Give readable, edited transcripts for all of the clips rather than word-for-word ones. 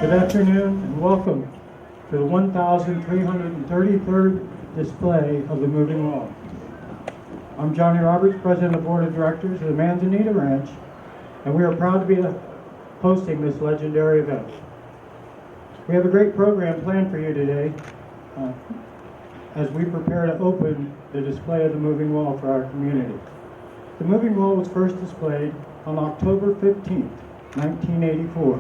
Good afternoon and welcome to the 1,333rd display of the Moving Wall. I'm Johnny Roberts, President of the Board of Directors of the Manzanita Ranch, and we are proud to be hosting this legendary event. We have a great program planned for you today as we prepare to open the display of the Moving Wall for our community. The Moving Wall was first displayed on October 15th, 1984.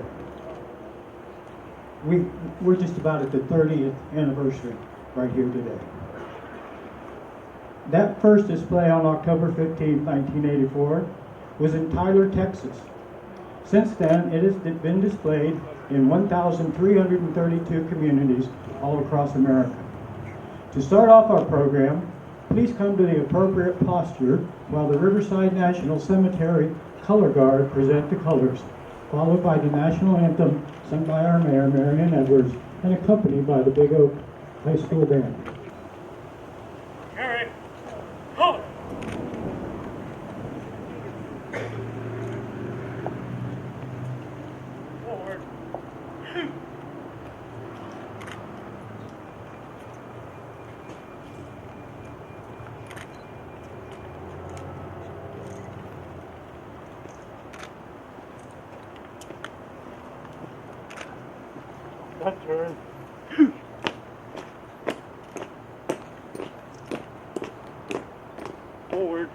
We're just about at the 30th anniversary right here today. That first display on October 15, 1984 was in Tyler, Texas. Since then, it has been displayed in 1,332 communities all across America. To start off our program, please come to the appropriate posture while the Riverside National Cemetery Color Guard present the colors, followed by the national anthem sung by our mayor, Marion Edwards, and accompanied by the Big Oak High School Band. Carry. Hold. Forward. That turn. Forward.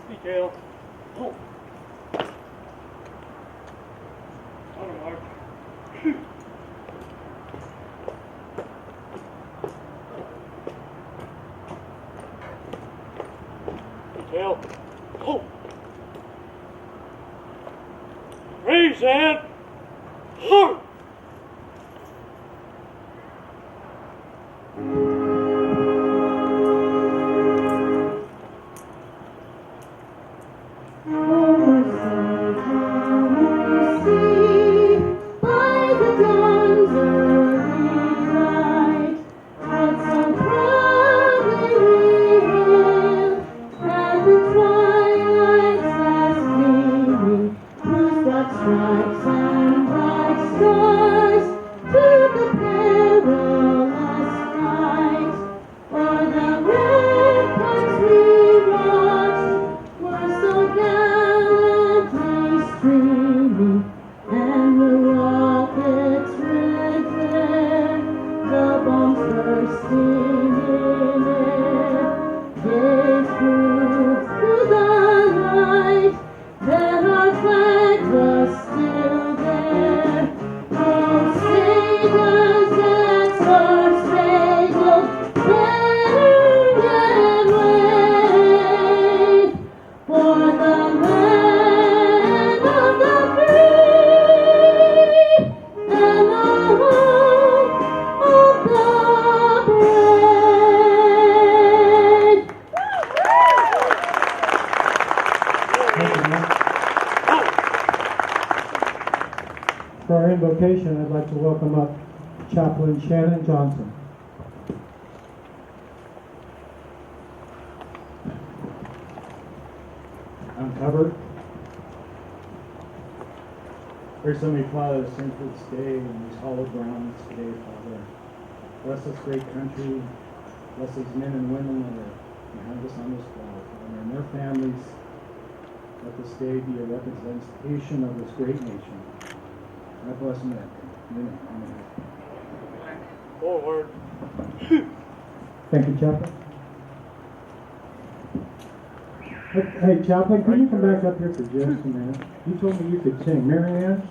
Detail. Hold. Auto mark. Detail. Hold. Raise and hold. Stripes and bright stars. invocation, I'd like to welcome up Chaplain Shannon Johnson. Uncover. There's so many flowers sent for this day and these hallowed grounds today, Father. Bless this great country. Bless these men and women that are behind us on this wall, Father, and their families. Let this day be a representation of this great nation. God bless America. Amen. Forward. Thank you, Chaplain. Hey, Chaplain, can you come back up here for just a minute? You told me you could sing. Mary Ann?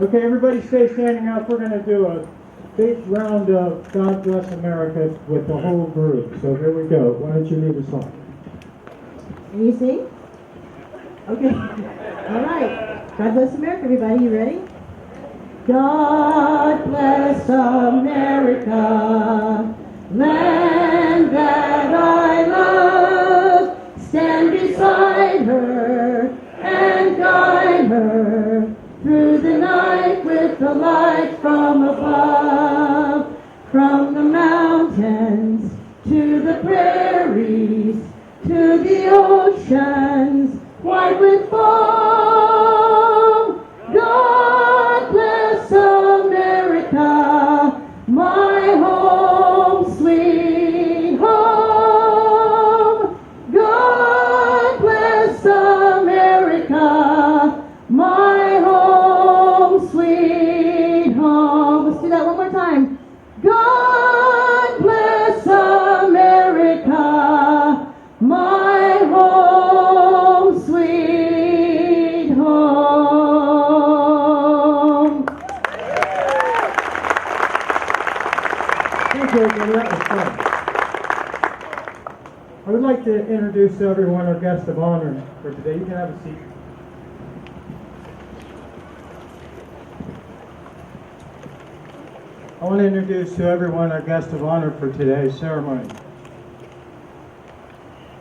Okay, everybody stay standing up. We're going to do a big round of God Bless America with the whole group. So here we go. Why don't you lead us on? Can you sing? Okay. All right. God bless America, everybody. You ready? God bless America, land that I love. Stand beside her and guide her through the night with the light from above. From the mountains to the prairies, to the oceans white with foam. God bless America, my home, sweet home. God bless America, my home, sweet home. Let's do that one more time. God bless America, my home, sweet home. Thank you, everybody. That was fun. I would like to introduce to everyone our guest of honor for today. You can have a seat. I want to introduce to everyone our guest of honor for today's ceremony.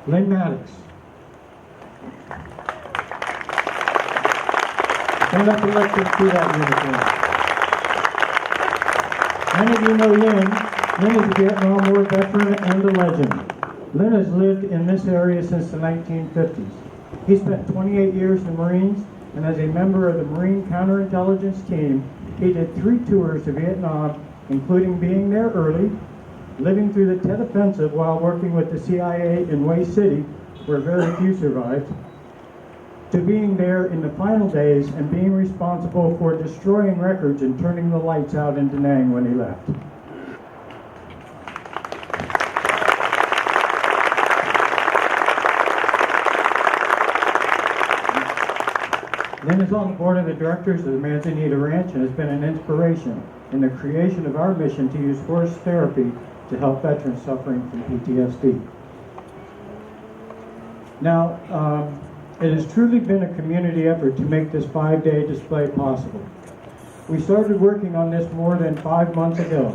Lynn Maddox. Stand up and let's see that uniform. Many of you know Lynn. Lynn is a Vietnam War veteran and a legend. Lynn has lived in this area since the 1950s. He spent 28 years in the Marines, and as a member of the Marine Counterintelligence Team, he did 3 tours to Vietnam, including being there early, living through the Tet Offensive while working with the CIA in Way City, where very few survived, to being there in the final days and being responsible for destroying records and turning the lights out in Da Nang when he left. Lynn is on the board of the directors of the Manzanita Ranch and has been an inspiration in the creation of our mission to use force therapy to help veterans suffering from PTSD. Now, it has truly been a community effort to make this 5-day display possible. We started working on this more than 5 months ago.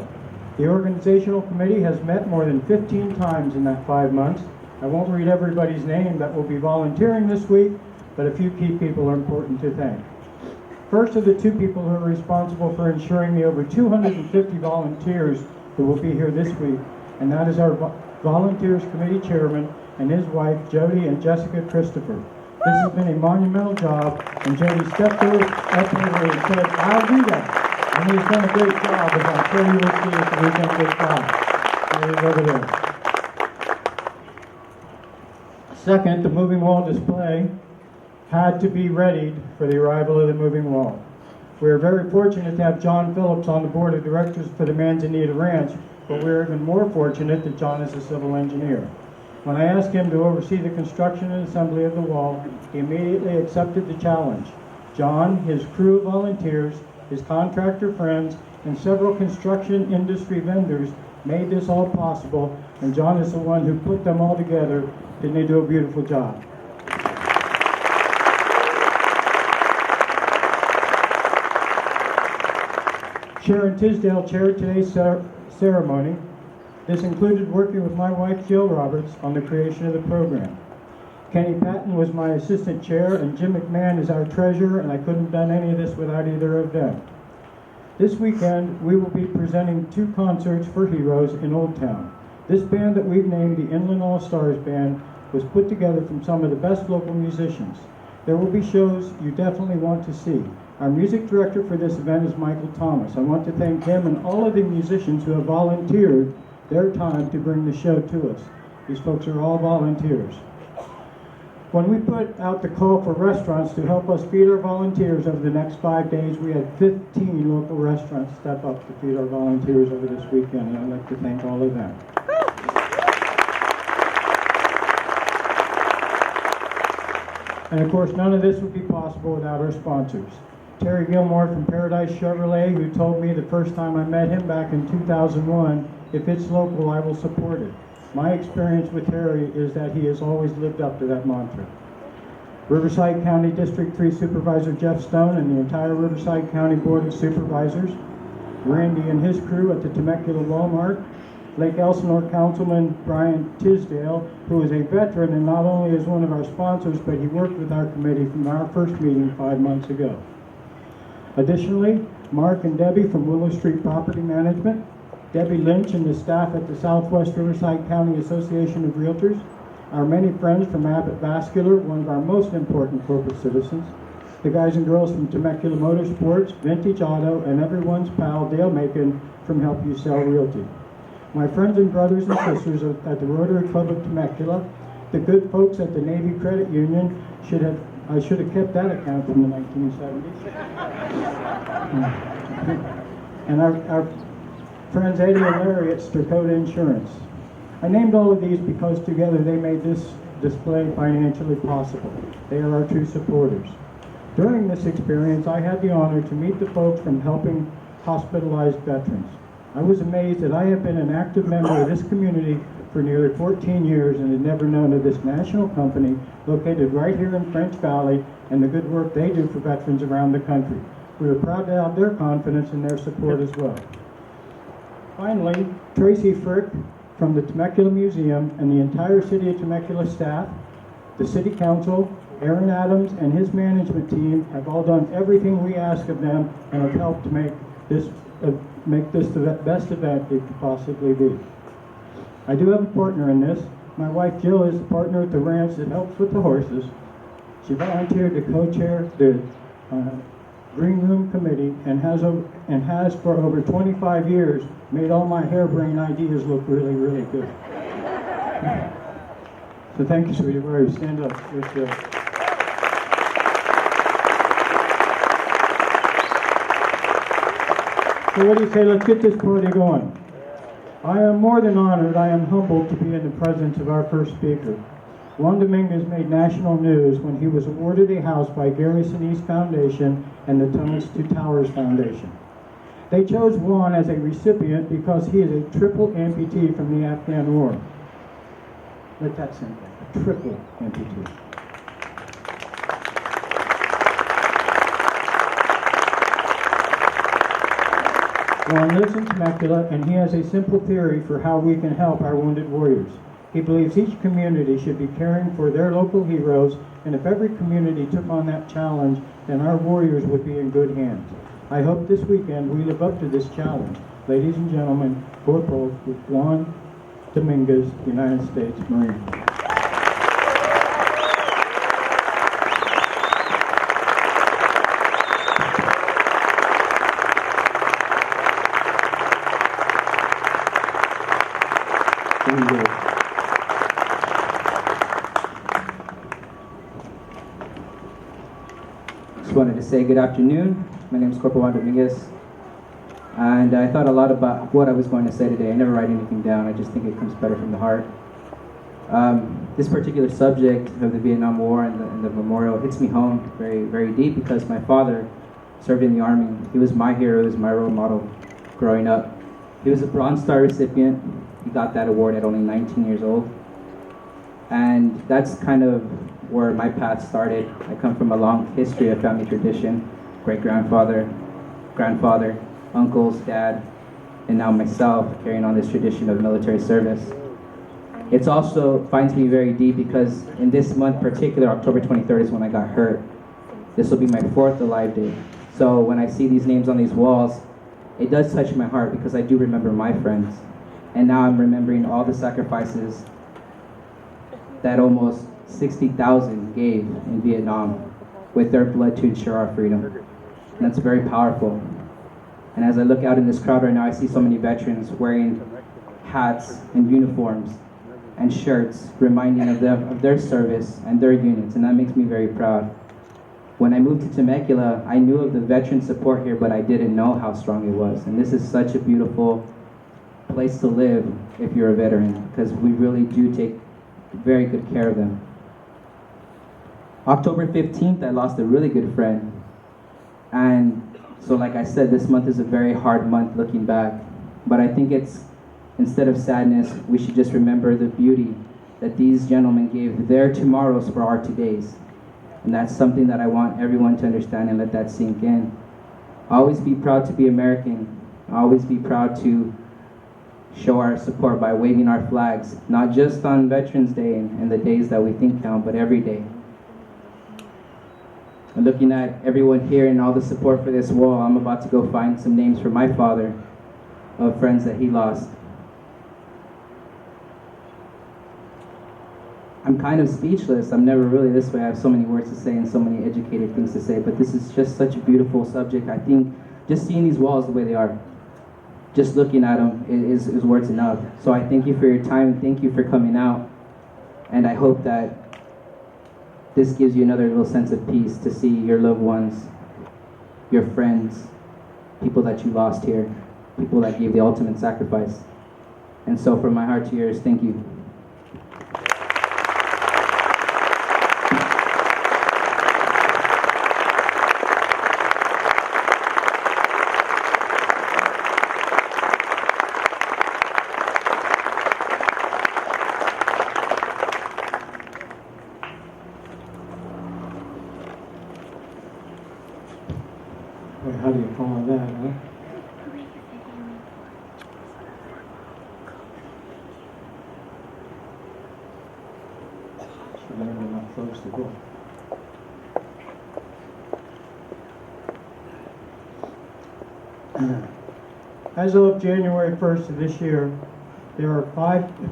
The organizational committee has met more than 15 times in that 5 months. I won't read everybody's name that will be volunteering this week, but a few key people are important to thank. First are the 2 people who are responsible for ensuring the over 250 volunteers who will be here this week, and that is our Volunteers Committee Chairman and his wife, Jody and Jessica Christopher. This has been a monumental job, and Jody stepped up here and said, I'll do that. And he's done a great job, as I'm sure you will see at the weekend big five. There he is over there. Second, the moving wall display had to be readied for the arrival of the moving wall. We are very fortunate to have John Phillips on the board of directors for the Manzanita Ranch, but we're even more fortunate that John is a civil engineer. When I asked him to oversee the construction and assembly of the wall, he immediately accepted the challenge. John, his crew of volunteers, his contractor friends, and several construction industry vendors made this all possible, and John is the one who put them all together. Didn't he do a beautiful job? Sharon Tisdale chaired today's ceremony. This included working with my wife, Jill Roberts, on the creation of the program. Kenny Patton was my assistant chair, and Jim McMahon is our treasurer, and I couldn't have done any of this without either of them. This weekend, we will be presenting 2 concerts for heroes in Old Town. This band that we've named the Inland All-Stars Band was put together from some of the best local musicians. There will be shows you definitely want to see. Our music director for this event is Michael Thomas. I want to thank him and all of the musicians who have volunteered their time to bring the show to us. These folks are all volunteers. When we put out the call for restaurants to help us feed our volunteers over the next 5 days, we had 15 local restaurants step up to feed our volunteers over this weekend, and I'd like to thank all of them. And of course, none of this would be possible without our sponsors. Terry Gilmore from Paradise Chevrolet, who told me the first time I met him back in 2001, if it's local, I will support it. My experience with Terry is that he has always lived up to that mantra. Riverside County District 3 Supervisor Jeff Stone and the entire Riverside County Board of Supervisors, Randy and his crew at the Temecula Walmart, Lake Elsinore Councilman Brian Tisdale, who is a veteran and not only is one of our sponsors, but he worked with our committee from our first meeting 5 months ago. Additionally, Mark and Debbie from Willow Street Property Management, Debbie Lynch and the staff at the Southwest Riverside County Association of Realtors, our many friends from Abbott Vascular, one of our most important corporate citizens, the guys and girls from Temecula Motorsports, Vintage Auto, and everyone's pal Dale Macon from Help You Sell Realty. My friends and brothers and sisters at the Rotary Club of Temecula, the good folks at the Navy Credit Union, I should have kept that account from the 1970s. And our friends Eddie and Larry at Strakoda Insurance. I named all of these because together they made this display financially possible. They are our true supporters. During this experience, I had the honor to meet the folks from helping hospitalized veterans. I was amazed that I have been an active member of this community for nearly 14 years and had never known of this national company located right here in French Valley and the good work they do for veterans around the country. We are proud to have their confidence and their support as well. Finally, Tracy Frick from the Temecula Museum and the entire City of Temecula staff, the City Council, Aaron Adams and his management team have all done everything we ask of them and have helped to make this the best event it could possibly be. I do have a partner in this. My wife Jill is the partner at the ranch that helps with the horses. She volunteered to co-chair the Green Room Committee and has for over 25 years made all my harebrained ideas look really, really good. So thank you, sweetie. Where you stand up. So what do you say? Let's get this party going. I am more than honored. I am humbled to be in the presence of our first speaker. Juan Dominguez made national news when he was awarded a house by Gary Sinise Foundation and the Tunnels to Towers Foundation. They chose Juan as a recipient because he is a triple amputee from the Afghan War. Let that sink in. A triple amputee. Juan lives in Temecula, and he has a simple theory for how we can help our wounded warriors. He believes each community should be caring for their local heroes, and if every community took on that challenge, then our warriors would be in good hands. I hope this weekend we live up to this challenge. Ladies and gentlemen, Corporal Juan Dominguez, United States Marine. Just wanted to say good afternoon. My name is Corporal Juan Dominguez, and I thought a lot about what I was going to say today. I never write anything down. I just think it comes better from the heart. This particular subject of the Vietnam War and the memorial hits me home very, very deep because my father served in the Army. He was my hero. He was my role model growing up. He was a Bronze Star recipient. He got that award at only 19 years old. And that's kind of where my path started. I come from a long history of family tradition. Great-grandfather, grandfather, uncles, dad, and now myself carrying on this tradition of military service. It's also finds me very deep because in this month particular, October 23rd is when I got hurt. This will be my 4th Alive Day. So when I see these names on these walls, it does touch my heart because I do remember my friends. And now I'm remembering all the sacrifices that almost 60,000 gave in Vietnam with their blood to ensure our freedom. And that's very powerful. And as I look out in this crowd right now, I see so many veterans wearing hats and uniforms and shirts reminding of them of their service and their units, and that makes me very proud. When I moved to Temecula, I knew of the veteran support here, but I didn't know how strong it was. And this is such a beautiful place to live if you're a veteran, because we really do take very good care of them. October 15th, I lost a really good friend. And so like I said, this month is a very hard month looking back. But I think it's, instead of sadness, we should just remember the beauty that these gentlemen gave their tomorrows for our todays. And that's something that I want everyone to understand and let that sink in. Always be proud to be American. Always be proud to show our support by waving our flags, not just on Veterans Day and the days that we think count, but every day. And looking at everyone here and all the support for this wall, I'm about to go find some names for my father of friends that he lost. I'm kind of speechless. I'm never really this way. I have so many words to say and so many educated things to say, but this is just such a beautiful subject. I think just seeing these walls the way they are, just looking at them is words enough. So I thank you for your time. Thank you for coming out. And I hope that this gives you another little sense of peace to see your loved ones, your friends, people that you lost here, people that gave the ultimate sacrifice. And so from my heart to yours, thank you. Boy, how do you call that, huh? So there are enough folks to go. As of January 1st of this year, there are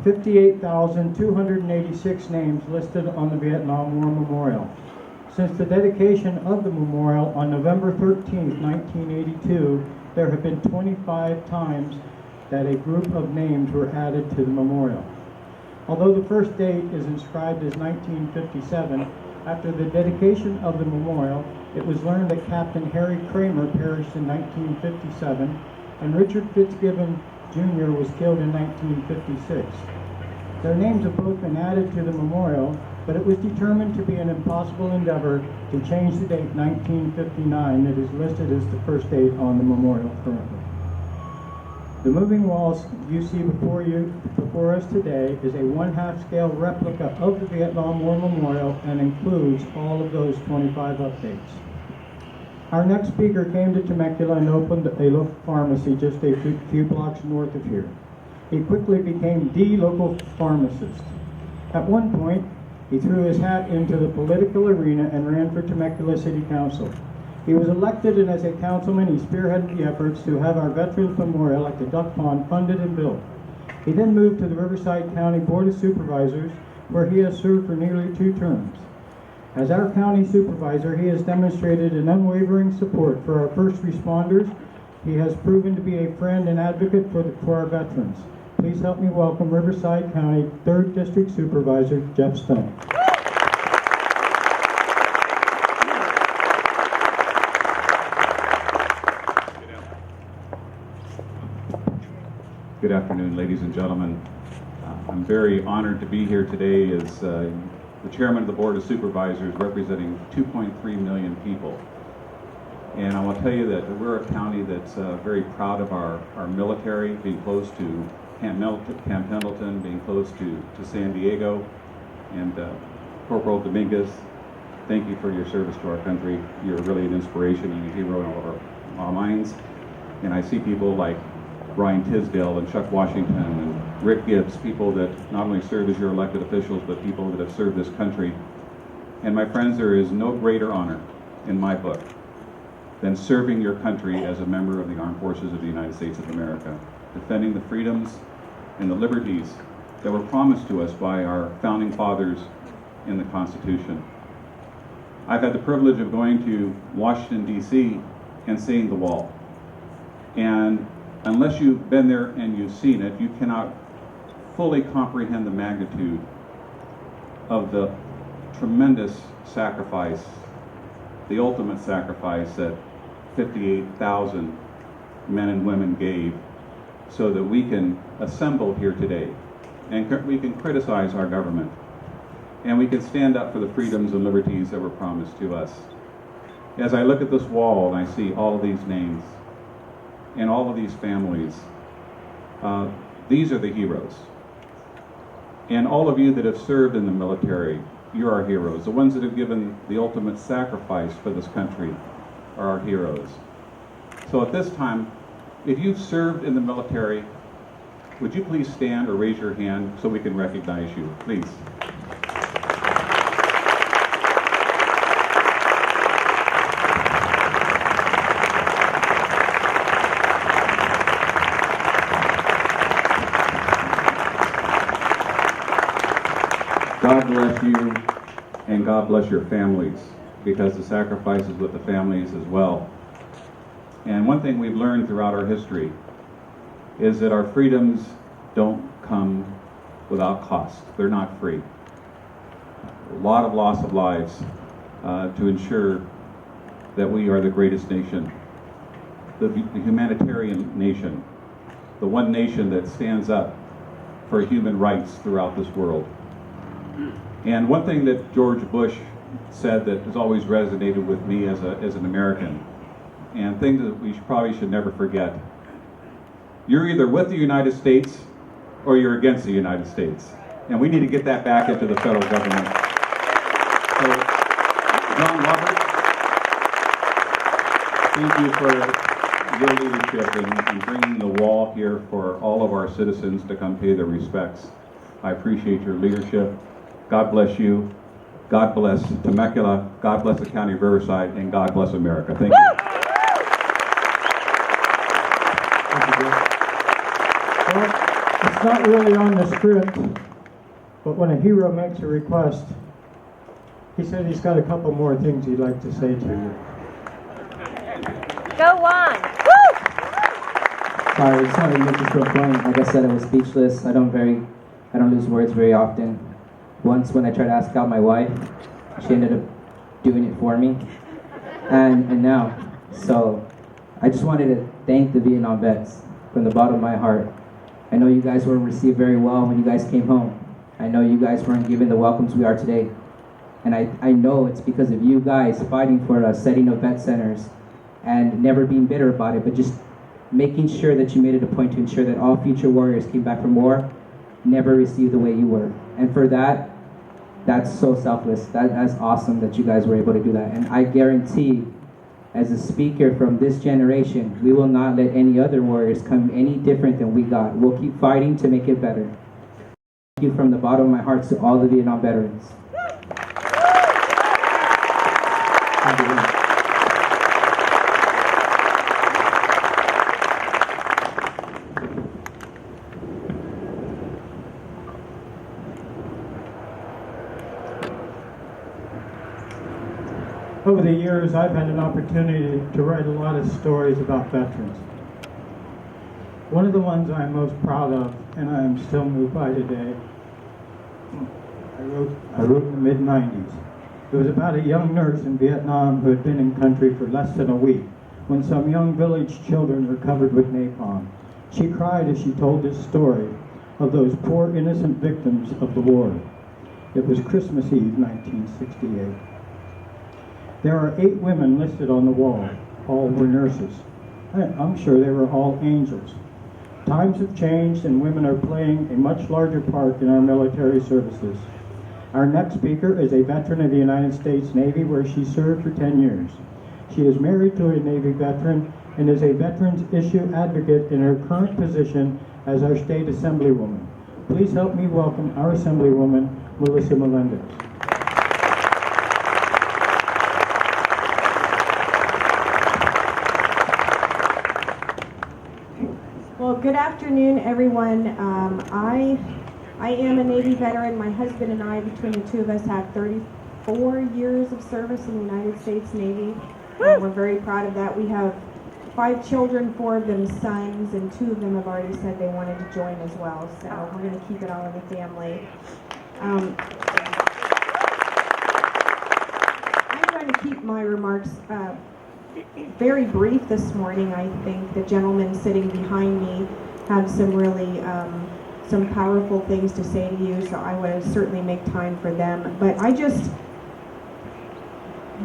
58,286 names listed on the Vietnam War Memorial. Since the dedication of the memorial on November 13, 1982, there have been 25 times that a group of names were added to the memorial. Although the first date is inscribed as 1957, after the dedication of the memorial, it was learned that Captain Harry Kramer perished in 1957 and Richard Fitzgibbon Jr. was killed in 1956. Their names have both been added to the memorial, but it was determined to be an impossible endeavor to change the date 1959 that is listed as the first date on the memorial currently. The moving walls you see before us today is a 1/2 scale replica of the Vietnam War Memorial and includes all of those 25 updates. Our next speaker came to Temecula and opened a local pharmacy just a few blocks north of here. He quickly became the local pharmacist. At one point, he threw his hat into the political arena and ran for Temecula City Council. He was elected, and as a councilman, he spearheaded the efforts to have our Veterans Memorial at the Duck Pond funded and built. He then moved to the Riverside County Board of Supervisors, where he has served for nearly 2 terms. As our county supervisor, he has demonstrated an unwavering support for our first responders. He has proven to be a friend and advocate for our veterans. Please help me welcome Riverside County 3rd District Supervisor Jeff Stone. Good afternoon, ladies and gentlemen. I'm very honored to be here today as the chairman of the Board of Supervisors representing 2.3 million people. And I will tell you that we're a county that's very proud of our military, being close to Camp Pendleton, being close to San Diego. And Corporal Dominguez, thank you for your service to our country. You're really an inspiration and a hero in all of our minds. And I see people like Brian Tisdale and Chuck Washington and Rick Gibbs, people that not only serve as your elected officials, but people that have served this country. And my friends, there is no greater honor in my book than serving your country as a member of the Armed Forces of the United States of America, defending the freedoms and the liberties that were promised to us by our founding fathers in the Constitution. I've had the privilege of going to Washington, D.C. and seeing the wall. And unless you've been there and you've seen it, you cannot fully comprehend the magnitude of the tremendous sacrifice, the ultimate sacrifice that 58,000 men and women gave so that we can assemble here today and we can criticize our government and we can stand up for the freedoms and liberties that were promised to us. As I look at this wall and I see all of these names and all of these families, these are the heroes. And all of you that have served in the military, you're our heroes. The ones that have given the ultimate sacrifice for this country are our heroes. So at this time, if you've served in the military, would you please stand or raise your hand so we can recognize you, please. God bless you and God bless your families, because the sacrifice is with the families as well. And one thing we've learned throughout our history is that our freedoms don't come without cost. They're not free. A lot of loss of lives to ensure that we are the greatest nation, the humanitarian nation, the one nation that stands up for human rights throughout this world. And one thing that George Bush said that has always resonated with me as an American, and things that we probably should never forget: you're either with the United States or you're against the United States. And we need to get that back into the federal government. So, John Robert, thank you for your leadership in bringing the wall here for all of our citizens to come pay their respects. I appreciate your leadership. God bless you. God bless Temecula. God bless the County of Riverside. And God bless America. Thank you. Well, it's not really on the script, but when a hero makes a request, he said he's got a couple more things he'd like to say to you. Go on. Sorry, I just wanted to make this real point. Like I said, I was speechless. I don't lose words very often. Once when I tried to ask out my wife, she ended up doing it for me. And now. So I just wanted to thank the Vietnam vets from the bottom of my heart. I know you guys weren't received very well when you guys came home. I know you guys weren't given the welcomes we are today. And I know it's because of you guys fighting for us, setting up vet centers, and never being bitter about it, but just making sure that you made it a point to ensure that all future warriors came back from war never received the way you were. And for that, that's so selfless. That's awesome that you guys were able to do that. And I guarantee, as a speaker from this generation, we will not let any other warriors come any different than we got. We'll keep fighting to make it better. Thank you from the bottom of my heart to all the Vietnam veterans. Thank you. Over the years, I've had an opportunity to write a lot of stories about veterans. One of the ones I'm most proud of, and I am still moved by today, I wrote in the mid-90s. It was about a young nurse in Vietnam who had been in country for less than a week when some young village children were covered with napalm. She cried as she told this story of those poor innocent victims of the war. It was Christmas Eve, 1968. There are 8 women listed on the wall. All were nurses. I'm sure they were all angels. Times have changed and women are playing a much larger part in our military services. Our next speaker is a veteran of the United States Navy where she served for 10 years. She is married to a Navy veteran and is a veterans issue advocate in her current position as our state assemblywoman. Please help me welcome our Assemblywoman, Melissa Melendez. Well, good afternoon, everyone. I am a Navy veteran. My husband and I, between the two of us, have 34 years of service in the United States Navy. We're very proud of that. We have 5 children, 4 of them sons, and 2 of them have already said they wanted to join as well. So we're going to keep it all in the family. I'm going to keep my remarks very brief this morning. I think the gentlemen sitting behind me have some really some powerful things to say to you, so I want to certainly make time for them. But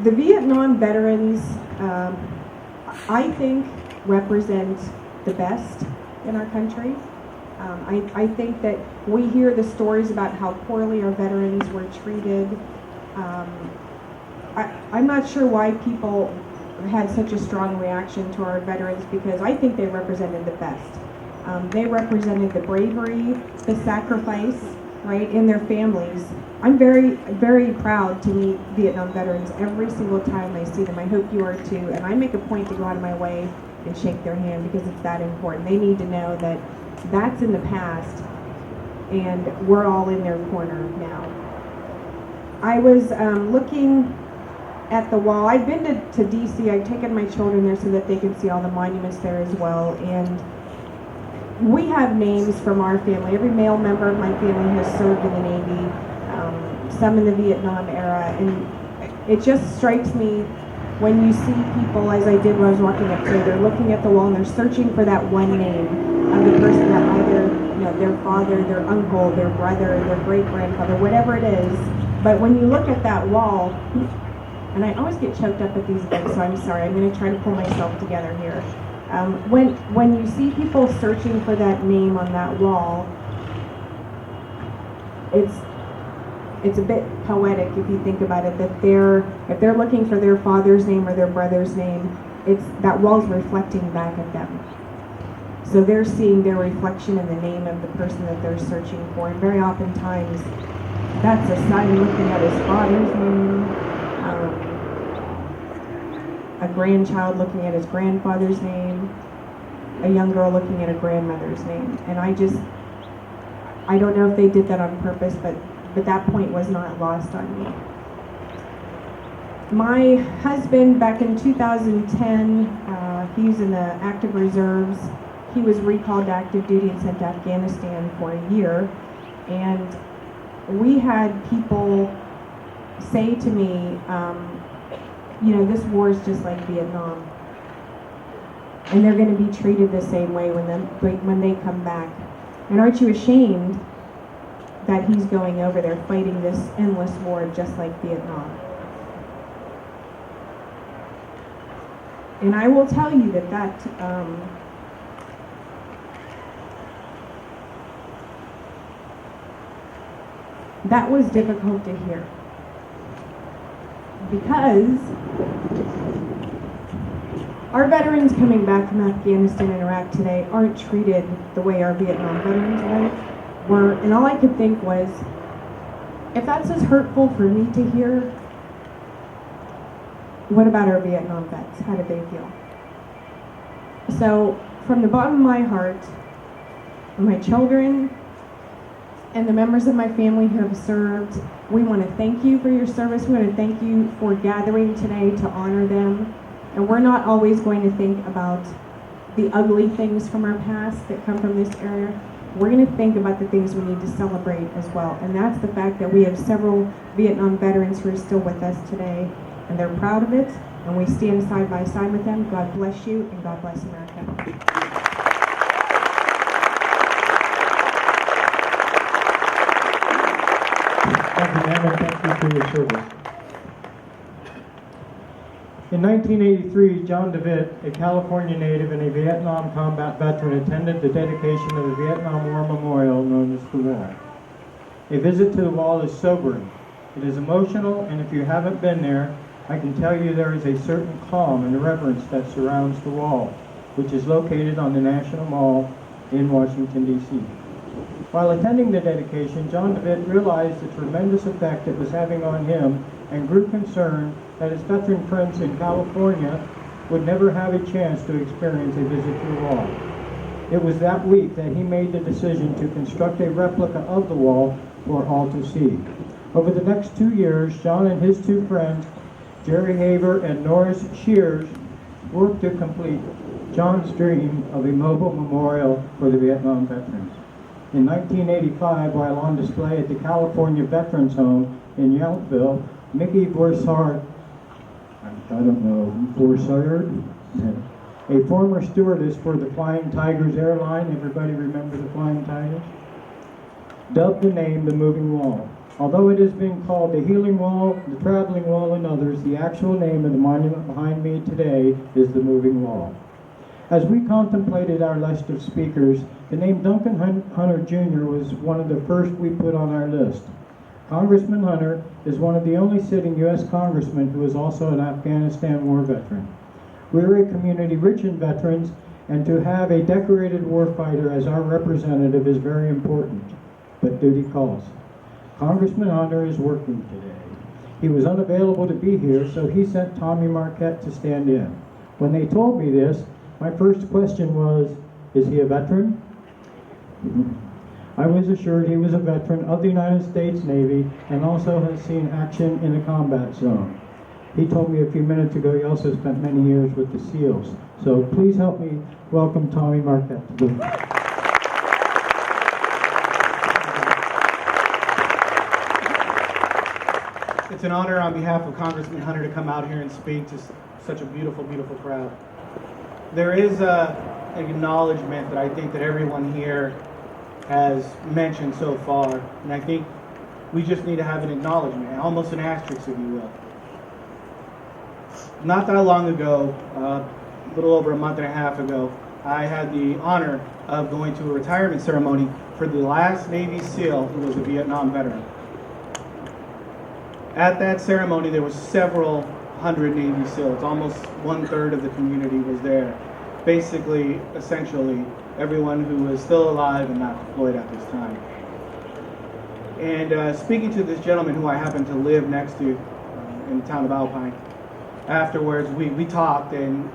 the Vietnam veterans, I think, represent the best in our country. I think that we hear the stories about how poorly our veterans were treated. I'm not sure why people had such a strong reaction to our veterans, because I think they represented the best. They represented the bravery, the sacrifice, right, in their families. I'm very, very proud to meet Vietnam veterans every single time I see them. I hope you are too, and I make a point to go out of my way and shake their hand because it's that important. They need to know that that's in the past and we're all in their corner now. I was looking at the wall. I've been to D.C. I've taken my children there so that they can see all the monuments there as well. And we have names from our family. Every male member of my family has served in the Navy, some in the Vietnam era. And it just strikes me when you see people, as I did when I was walking up today, they're looking at the wall and they're searching for that one name of the person that either, their father, their uncle, their brother, their great-grandfather, whatever it is. But when you look at that wall, and I always get choked up at these events, so I'm sorry. I'm going to try to pull myself together here. When you see people searching for that name on that wall, it's a bit poetic if you think about it. That if they're looking for their father's name or their brother's name, that wall's reflecting back at them. So they're seeing their reflection in the name of the person that they're searching for, and very oftentimes that's a son looking at his father's name. A grandchild looking at his grandfather's name, a young girl looking at a grandmother's name. And I don't know if they did that on purpose, but that point was not lost on me. My husband, back in 2010, he was in the active reserves. He was recalled to active duty and sent to Afghanistan for a year. And we had people say to me, this war is just like Vietnam, and they're going to be treated the same way when they come back. And aren't you ashamed that he's going over there fighting this endless war just like Vietnam? And I will tell you that was difficult to hear. Because our veterans coming back from Afghanistan and Iraq today aren't treated the way our Vietnam veterans were. And all I could think was, if that's as hurtful for me to hear, what about our Vietnam vets? How did they feel? So, from the bottom of my heart, my children, and the members of my family who have served, we want to thank you for your service. We want to thank you for gathering today to honor them. And we're not always going to think about the ugly things from our past that come from this area. We're going to think about the things we need to celebrate as well. And that's the fact that we have several Vietnam veterans who are still with us today, and they're proud of it, and we stand side by side with them. God bless you, and God bless America. Thank you, ma'am, and thank you for your service. In 1983, John DeWitt, a California native and a Vietnam combat veteran, attended the dedication of the Vietnam War Memorial known as the Wall. A visit to the wall is sobering. It is emotional, and if you haven't been there, I can tell you there is a certain calm and reverence that surrounds the wall, which is located on the National Mall in Washington, D.C. While attending the dedication, John DeWitt realized the tremendous effect it was having on him and grew concerned that his veteran friends in California would never have a chance to experience a visit to the wall. It was that week that he made the decision to construct a replica of the wall for all to see. Over the next 2 years, John and his two friends, Jerry Haver and Norris Shears, worked to complete John's dream of a mobile memorial for the Vietnam veterans. In 1985, while on display at the California Veterans Home in Yountville, Mickey Borsard, a former stewardess for the Flying Tigers airline, everybody remember the Flying Tigers? Dubbed the name the Moving Wall. Although it has been called the Healing Wall, the Traveling Wall, and others, the actual name of the monument behind me today is the Moving Wall. As we contemplated our list of speakers, the name Duncan Hunter Jr. was one of the first we put on our list. Congressman Hunter is one of the only sitting U.S. congressmen who is also an Afghanistan war veteran. We're a community rich in veterans, and to have a decorated warfighter as our representative is very important, but duty calls. Congressman Hunter is working today. He was unavailable to be here, so he sent Tommy Marquette to stand in. When they told me this, my first question was, is he a veteran? I was assured he was a veteran of the United States Navy and also has seen action in a combat zone. He told me a few minutes ago he also spent many years with the SEALs. So please help me welcome Tommy Marquette to the It's an honor on behalf of Congressman Hunter to come out here and speak to such a beautiful, beautiful crowd. There is an acknowledgement that I think that everyone here has mentioned so far, and I think we just need to have an acknowledgement, almost an asterisk, if you will. Not that long ago, a little over a month and a half ago, I had the honor of going to a retirement ceremony for the last Navy SEAL who was a Vietnam veteran. At that ceremony, there was several hundred Navy SEALs. Almost 1/3 of the community was there. Basically, essentially, everyone who was still alive and not deployed at this time. And speaking to this gentleman who I happen to live next to in the town of Alpine, afterwards we talked and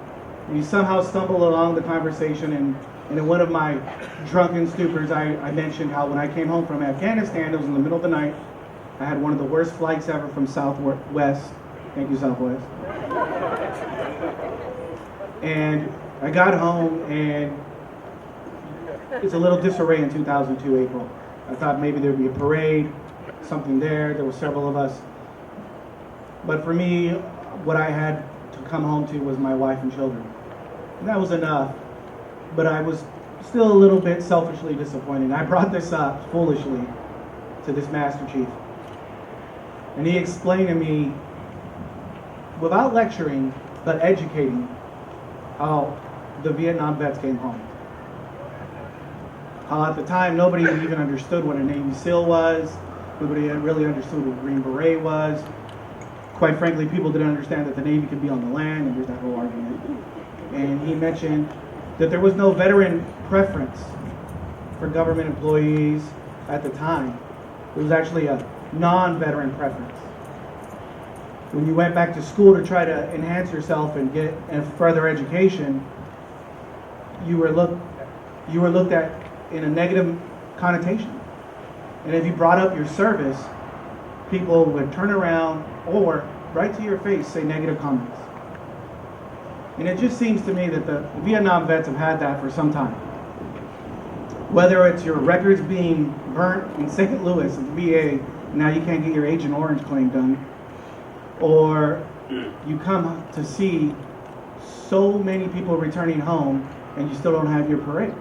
we somehow stumbled along the conversation, and in one of my drunken stupors, I mentioned how when I came home from Afghanistan, it was in the middle of the night. I had one of the worst flights ever from Southwest. Thank you, Southwest. And I got home, and it's a little disarray in 2002, April. I thought maybe there'd be a parade, something there. There were several of us. But for me, what I had to come home to was my wife and children. And that was enough. But I was still a little bit selfishly disappointed. I brought this up foolishly to this Master Chief. And he explained to me, without lecturing, but educating, how the Vietnam vets came home. How at the time, nobody even understood what a Navy SEAL was. Nobody really understood what a Green Beret was. Quite frankly, people didn't understand that the Navy could be on the land, and there's that whole argument. And he mentioned that there was no veteran preference for government employees at the time. It was actually a non-veteran preference. When you went back to school to try to enhance yourself and get a further education, you were looked at in a negative connotation. And if you brought up your service, people would turn around or right to your face say negative comments. And it just seems to me that the Vietnam vets have had that for some time. Whether it's your records being burnt in St. Louis at the VA, now you can't get your Agent Orange claim done, or you come to see so many people returning home and you still don't have your parade.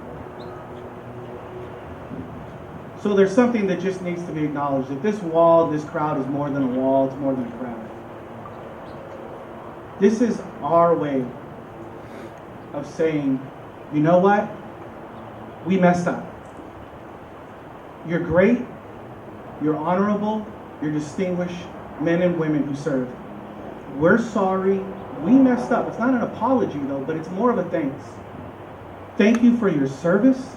So there's something that just needs to be acknowledged, that this wall, this crowd is more than a wall, it's more than a crowd. This is our way of saying, you know what? We messed up. You're great, you're honorable, you're distinguished men and women who serve. We're sorry, we messed up. It's not an apology though, but it's more of a thanks. Thank you for your service.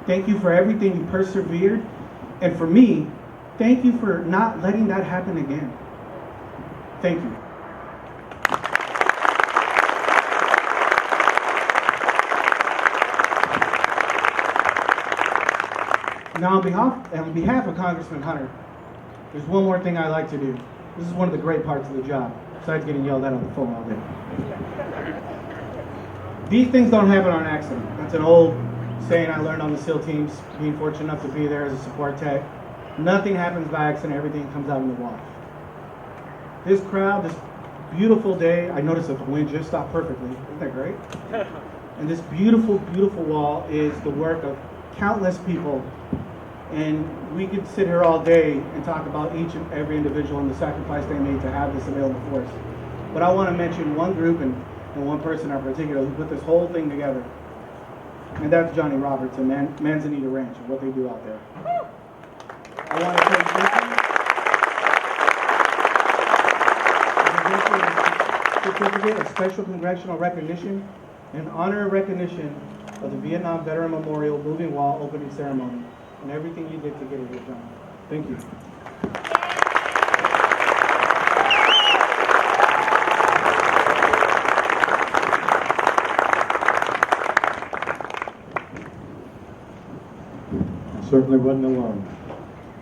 Thank you for everything you persevered. And for me, thank you for not letting that happen again. Thank you. Now, on behalf of Congressman Hunter, there's one more thing I like to do. This is one of the great parts of the job, besides getting yelled at on the phone all day. These things don't happen on accident. That's an old saying I learned on the SEAL teams, being fortunate enough to be there as a support tech. Nothing happens by accident. Everything comes out in the wash. This crowd, this beautiful day, I noticed that the wind just stopped perfectly. Isn't that great? And this beautiful, beautiful wall is the work of countless people. And we could sit here all day and talk about each and every individual and the sacrifice they made to have this available for us. But I want to mention one group and one person in particular who put this whole thing together. And that's Johnny Roberts and Manzanita Ranch and what they do out there. I want to take this certificate of special congressional recognition in honor and recognition of the Vietnam Veteran Memorial Moving Wall opening ceremony and everything you did to get it here, John. Thank you. I certainly wasn't alone,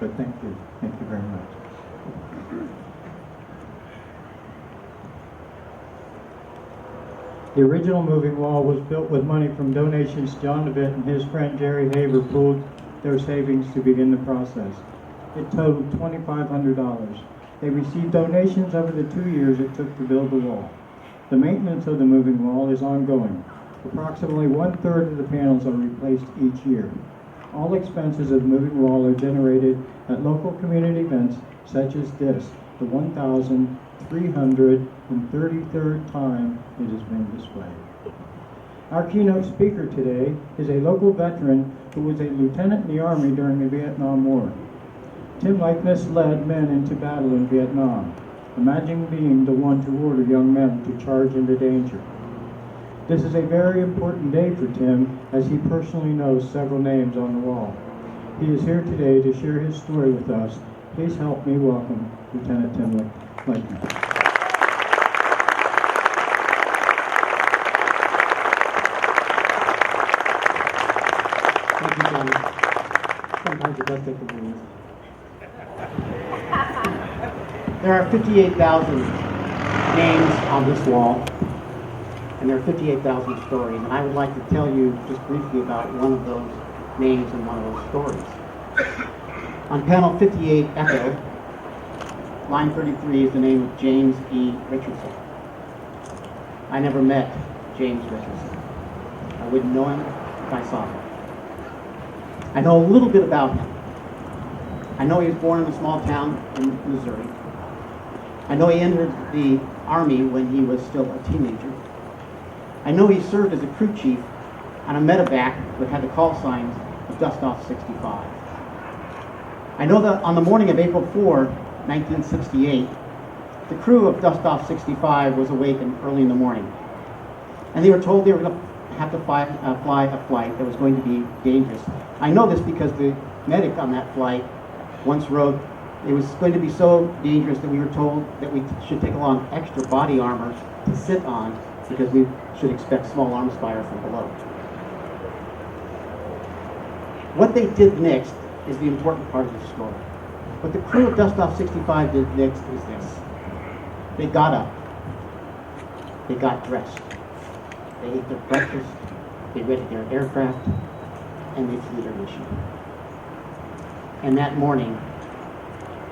but thank you. Thank you very much. The original moving wall was built with money from donations John DeVitt and his friend Jerry Haver pooled their savings to begin the process. It totaled $2,500. They received donations over the 2 years it took to build the wall. The maintenance of the moving wall is ongoing. Approximately 1/3 of the panels are replaced each year. All expenses of the moving wall are generated at local community events such as this, the 1,333rd time it has been displayed. Our keynote speaker today is a local veteran who was a lieutenant in the Army during the Vietnam War. Tim Likeness led men into battle in Vietnam. Imagine being the one to order young men to charge into danger. This is a very important day for Tim, as he personally knows several names on the wall. He is here today to share his story with us. Please help me welcome Lieutenant Tim Likeness. Thank you, Johnny. Sometimes it does take a breeze. There are 58,000 names on this wall, and there are 58,000 stories. And I would like to tell you just briefly about one of those names and one of those stories. On panel 58, Echo, line 33 is the name of James E. Richardson. I never met James Richardson. I wouldn't know him if I saw him. I know a little bit about him. I know he was born in a small town in Missouri. I know he entered the Army when he was still a teenager. I know he served as a crew chief on a medevac that had the call signs of Dust Off 65. I know that on the morning of April 4, 1968, the crew of Dust Off 65 was awakened early in the morning. And they were told they were going to have to fly a flight that was going to be dangerous. I know this because the medic on that flight once wrote, it was going to be so dangerous that we were told that we should take along extra body armor to sit on because we should expect small arms fire from below. What they did next is the important part of the story. What the crew of Dust Off 65 did next is this. They got up. They got dressed. They ate their breakfast. They readied their aircraft. And they flew their mission. And that morning,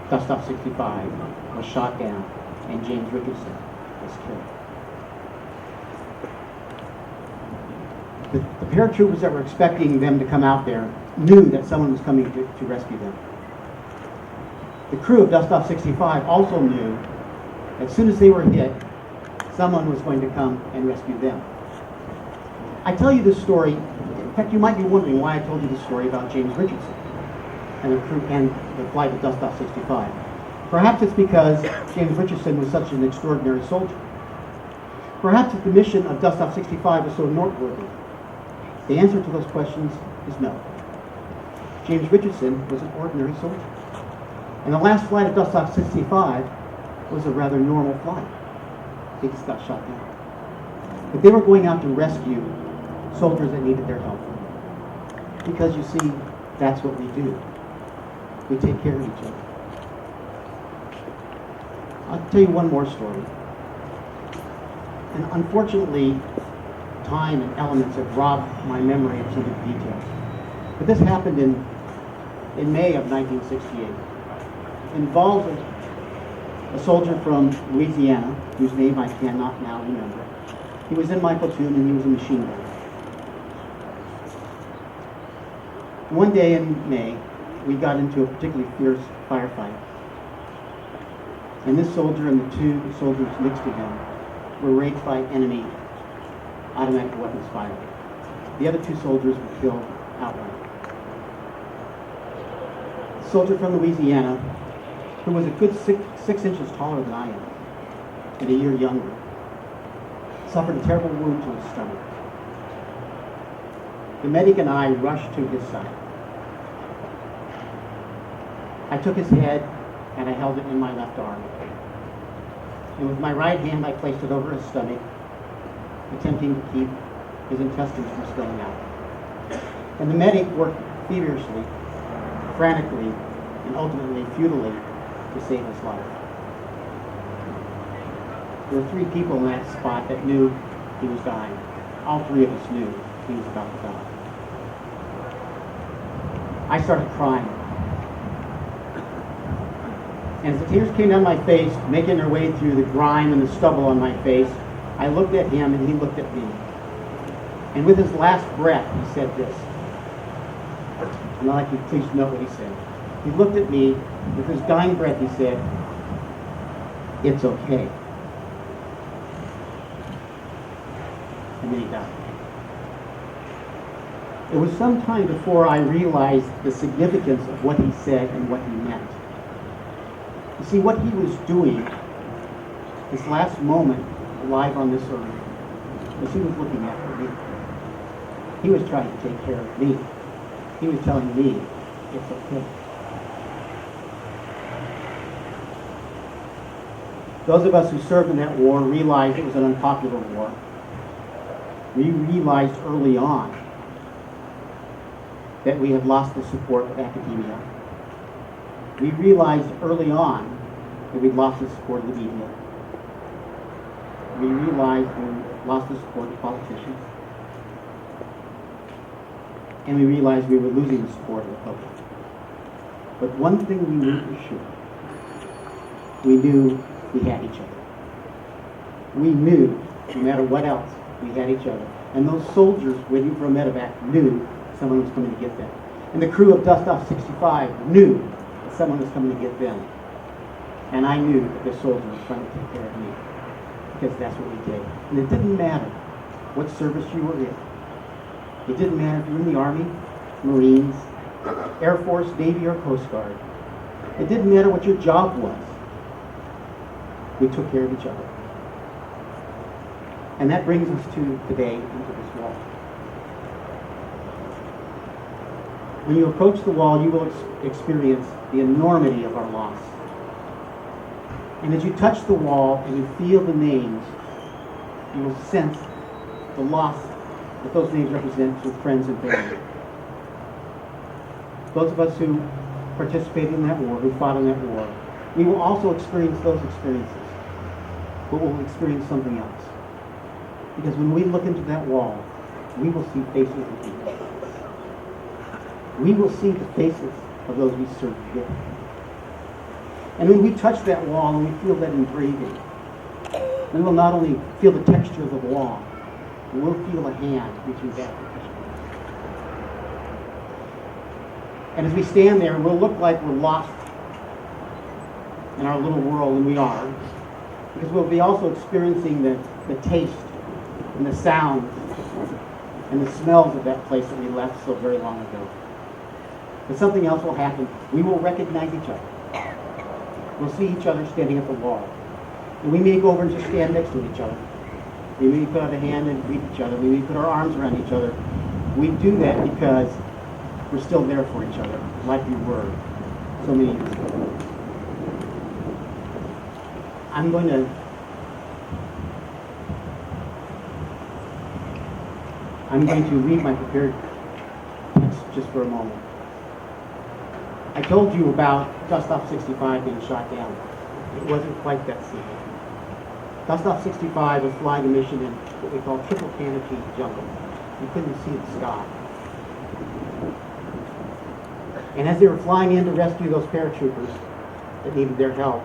Dust Off 65 was shot down and James Richardson was killed. The paratroopers that were expecting them to come out there knew that someone was coming to rescue them. The crew of Dust Off 65 also knew that as soon as they were hit, someone was going to come and rescue them. I tell you this story, in fact, you might be wondering why I told you this story about James Richardson and the crew and the flight of Dust Off 65. Perhaps it's because James Richardson was such an extraordinary soldier. Perhaps the mission of Dust Off 65 was so noteworthy. The answer to those questions is no. James Richardson was an ordinary soldier. And the last flight of Dust Off 65 was a rather normal flight. They just got shot down. But they were going out to rescue soldiers that needed their help. Because you see, that's what we do. We take care of each other. I'll tell you one more story. And unfortunately, time and elements have robbed my memory of some of the details. But this happened in May of 1968. It involves a soldier from Louisiana, whose name I cannot now remember. He was in my platoon and he was a machine gunner. One day in May, we got into a particularly fierce firefight. And this soldier and the two soldiers next to him were raped by enemy automatic weapons fire. The other two soldiers were killed outright. The soldier from Louisiana, who was a good six inches taller than I am, and a year younger, suffered a terrible wound to his stomach. The medic and I rushed to his side. I took his head and I held it in my left arm. And with my right hand, I placed it over his stomach, attempting to keep his intestines from spilling out. And the medic worked feverishly, frantically, and ultimately futilely to save his life. There were 3 people in that spot that knew he was dying. All 3 of us knew he was about to die. I started crying. And as the tears came down my face, making their way through the grime and the stubble on my face, I looked at him and he looked at me. And with his last breath, he said this. And I'd like you to please note what he said. He looked at me, with his dying breath, he said, "It's okay." And then he died. It was some time before I realized the significance of what he said and what he meant. You see, what he was doing, his last moment alive on this earth, was he was looking after me. He was trying to take care of me. He was telling me, it's okay. Those of us who served in that war realized it was an unpopular war. We realized early on that we had lost the support of academia. We realized early on that we'd lost the support of the media. We realized we lost the support of politicians. And we realized we were losing the support of the public. But one thing we knew for sure, we knew we had each other. We knew, no matter what else, we had each other. And those soldiers waiting for a medevac knew someone was coming to get them. And the crew of Dust Off 65 knew that someone was coming to get them. And I knew that the soldier was trying to take care of me. Because that's what we did. And it didn't matter what service you were in. It didn't matter if you were in the Army, Marines, Air Force, Navy, or Coast Guard. It didn't matter what your job was. We took care of each other. And that brings us to today, into this wall. When you approach the wall, you will experience the enormity of our loss. And as you touch the wall and you feel the names, you will sense the loss that those names represent to friends and family. Those of us who participated in that war, who fought in that war, we will also experience those experiences, but we'll experience something else. Because when we look into that wall, we will see faces of people. We will see the faces of those we served with. And when we touch that wall and we feel that engraving, we will not only feel the texture of the wall, but we'll feel a hand reaching back to touch it. And as we stand there, we'll look like we're lost in our little world, and we are, because we'll be also experiencing the taste and the sounds and the smells of that place that we left so very long ago. But something else will happen. We will recognize each other. We'll see each other standing at the wall. And we may go over and just stand next to each other. We may put out a hand and greet each other. We may put our arms around each other. We do that because we're still there for each other, like we were so many years ago. I'm going to read my prepared text just for a moment. I told you about Dust Off 65 being shot down. It wasn't quite that simple. Dust Off 65 was flying a mission in what we call triple canopy jungle. You couldn't see the sky. And as they were flying in to rescue those paratroopers that needed their help,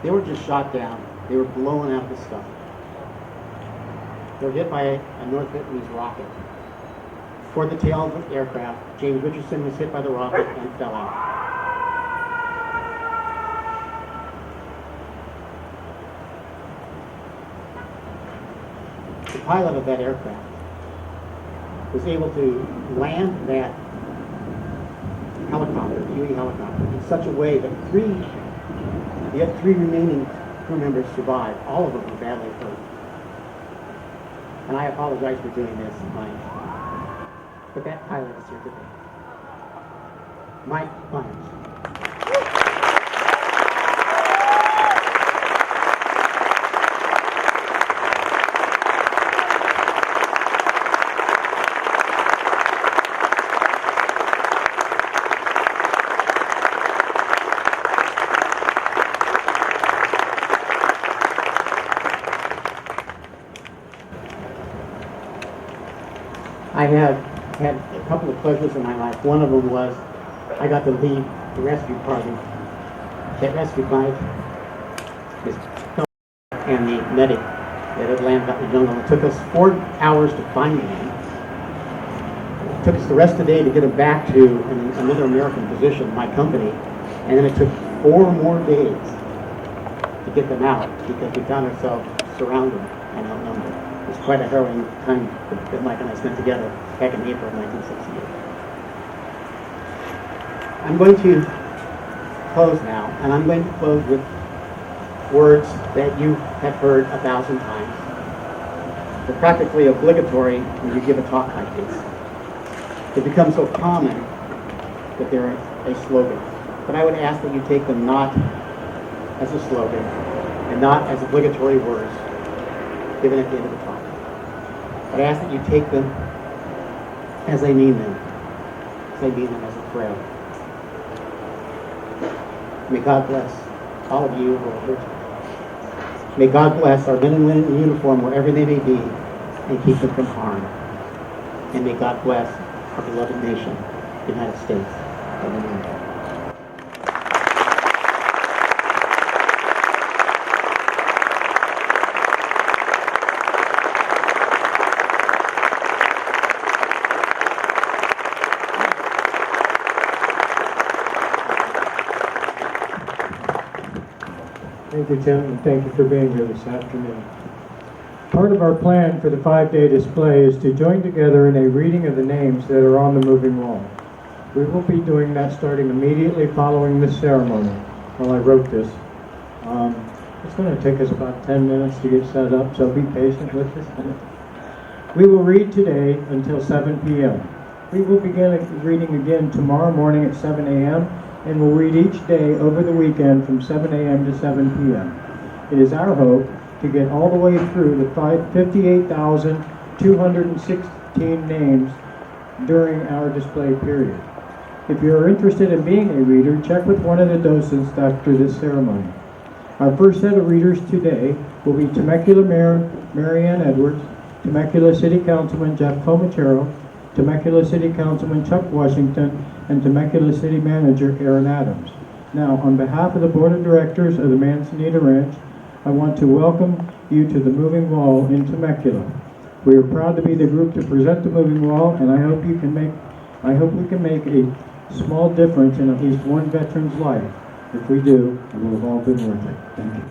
they were just shot down. They were blown out of the sky. They were hit by a North Vietnamese rocket. Toward the tail of the aircraft, James Richardson was hit by the rocket and fell out. The pilot of that aircraft was able to land that helicopter, the Huey helicopter, in such a way that the three remaining crew members survived. All of them were badly hurt. And I apologize for doing this, Mike. But that pilot is here today. Mike Myers. I had a couple of pleasures in my life. One of them was I got to lead the rescue party that rescued Mike, and the medic that had landed out in the jungle. It took us 4 hours to find him. It took us the rest of the day to get him back to another American position, my company, and then it took 4 more days to get them out because we found ourselves surrounded and outnumbered. It was quite a harrowing time that Mike and I spent together back in April of 1968. I'm going to close now, and I'm going to close with words that you have heard 1,000 times. They're practically obligatory when you give a talk like this. They become so common that they're a slogan. But I would ask that you take them not as a slogan and not as obligatory words given at the end of the talk. But I ask that you take them as I mean them, as I mean them as a prayer. May God bless all of you who are here today. May God bless our men and women in uniform wherever they may be and keep them from harm. And may God bless our beloved nation, the United States of America. Thank you, Tim, and thank you for being here this afternoon. Part of our plan for the 5-day display is to join together in a reading of the names that are on the moving wall. We will be doing that starting immediately following this ceremony. Well, I wrote this. It's going to take us about 10 minutes to get set up, so be patient with us. We will read today until 7 p.m. We will begin reading again tomorrow morning at 7 a.m. and we'll read each day over the weekend from 7 a.m. to 7 p.m. It is our hope to get all the way through the 58,216 names during our display period. If you are interested in being a reader, check with one of the docents after this ceremony. Our first set of readers today will be Temecula Mayor Marianne Edwards, Temecula City Councilman Jeff Comachero, Temecula City Councilman Chuck Washington, and Temecula City Manager Aaron Adams. Now, on behalf of the Board of Directors of the Manzanita Ranch, I want to welcome you to the Moving Wall in Temecula. We are proud to be the group to present the Moving Wall, and I hope we can make a small difference in at least one veteran's life. If we do, it will have all been worth it. Thank you.